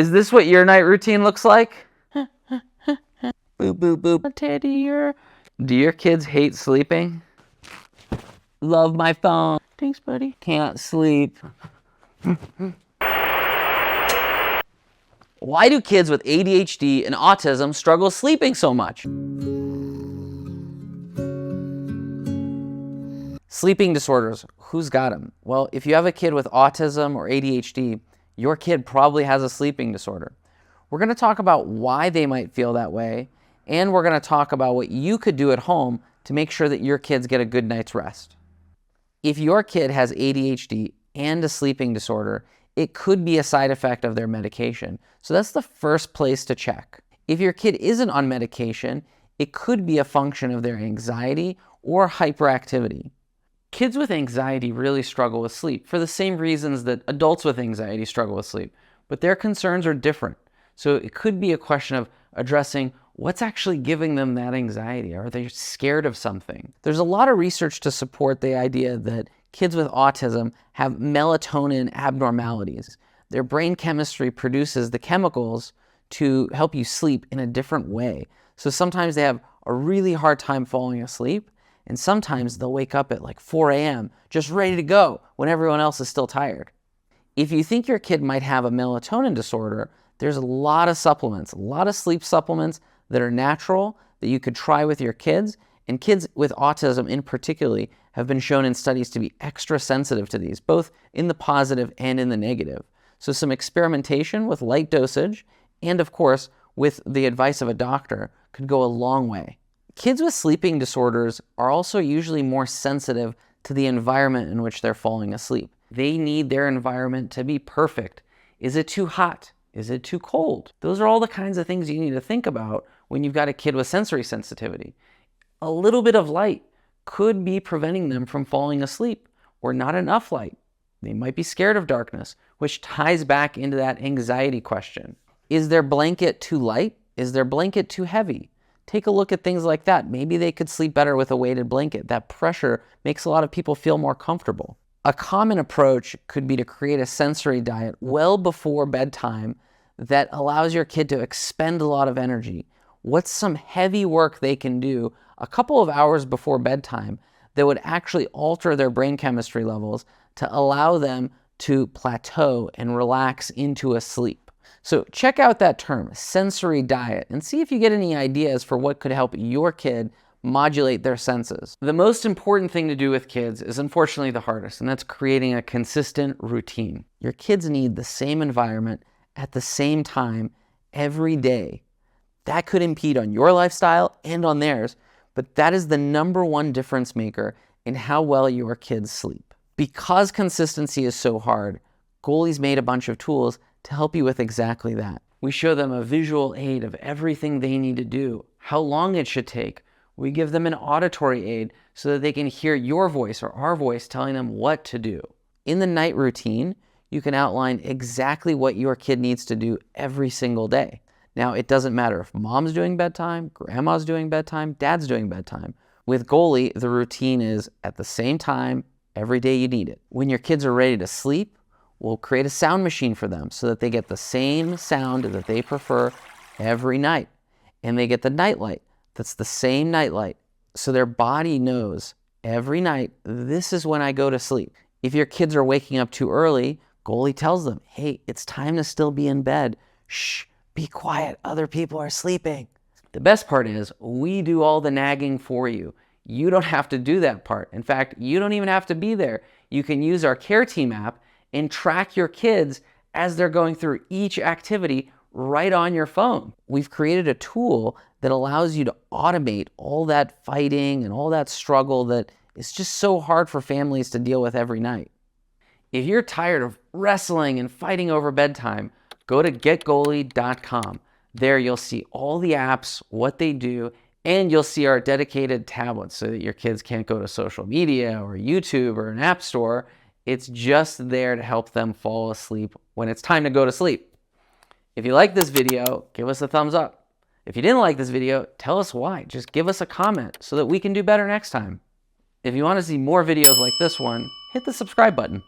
Is this what your night routine looks like? Boop, boop, boop. Teddy, do your kids hate sleeping? Love my phone. Thanks, buddy. Can't sleep. Why do kids with ADHD and autism struggle sleeping so much? Sleeping disorders, who's got them? Well, if you have a kid with autism or ADHD, your kid probably has a sleeping disorder. We're going to talk about why they might feel that way, and we're going to talk about what you could do at home to make sure that your kids get a good night's rest. If your kid has ADHD and a sleeping disorder, it could be a side effect of their medication. So that's the first place to check. If your kid isn't on medication, it could be a function of their anxiety or hyperactivity. Kids with anxiety really struggle with sleep for the same reasons that adults with anxiety struggle with sleep, but their concerns are different. So it could be a question of addressing what's actually giving them that anxiety. Are they scared of something? There's a lot of research to support the idea that kids with autism have melatonin abnormalities. Their brain chemistry produces the chemicals to help you sleep in a different way. So sometimes they have a really hard time falling asleep, and sometimes they'll wake up at like 4 a.m. just ready to go when everyone else is still tired. If you think your kid might have a melatonin disorder, there's a lot of supplements, a lot of sleep supplements that are natural that you could try with your kids. And kids with autism in particular have been shown in studies to be extra sensitive to these, both in the positive and in the negative. So some experimentation with light dosage and, of course, with the advice of a doctor could go a long way. Kids with sleeping disorders are also usually more sensitive to the environment in which they're falling asleep. They need their environment to be perfect. Is it too hot? Is it too cold? Those are all the kinds of things you need to think about when you've got a kid with sensory sensitivity. A little bit of light could be preventing them from falling asleep, or not enough light. They might be scared of darkness, which ties back into that anxiety question. Is their blanket too light? Is their blanket too heavy? Take a look at things like that. Maybe they could sleep better with a weighted blanket. That pressure makes a lot of people feel more comfortable. A common approach could be to create a sensory diet well before bedtime that allows your kid to expend a lot of energy. What's some heavy work they can do a couple of hours before bedtime that would actually alter their brain chemistry levels to allow them to plateau and relax into a sleep? So check out that term, sensory diet, and see if you get any ideas for what could help your kid modulate their senses. The most important thing to do with kids is unfortunately the hardest, and that's creating a consistent routine. Your kids need the same environment at the same time every day. That could impede on your lifestyle and on theirs, but that is the #1 difference maker in how well your kids sleep. Because consistency is so hard, Goalie's made a bunch of tools to help you with exactly that. We show them a visual aid of everything they need to do, how long it should take. We give them an auditory aid so that they can hear your voice or our voice telling them what to do. In the night routine, you can outline exactly what your kid needs to do every single day. Now, it doesn't matter if mom's doing bedtime, grandma's doing bedtime, dad's doing bedtime. With Goalie, the routine is at the same time every day you need it. When your kids are ready to sleep, we'll create a sound machine for them so that they get the same sound that they prefer every night. And they get the nightlight. That's the same nightlight. So their body knows every night, this is when I go to sleep. If your kids are waking up too early, Goalie tells them, hey, it's time to still be in bed. Shh, be quiet. Other people are sleeping. The best part is we do all the nagging for you. You don't have to do that part. In fact, you don't even have to be there. You can use our Care Team app and track your kids as they're going through each activity right on your phone. We've created a tool that allows you to automate all that fighting and all that struggle that is just so hard for families to deal with every night. If you're tired of wrestling and fighting over bedtime, go to getgoalie.com. There you'll see all the apps, what they do, and you'll see our dedicated tablets so that your kids can't go to social media or YouTube or an app store. It's just there to help them fall asleep when it's time to go to sleep. If you like this video, give us a thumbs up. If you didn't like this video, tell us why. Just give us a comment so that we can do better next time. If you want to see more videos like this one, hit the subscribe button.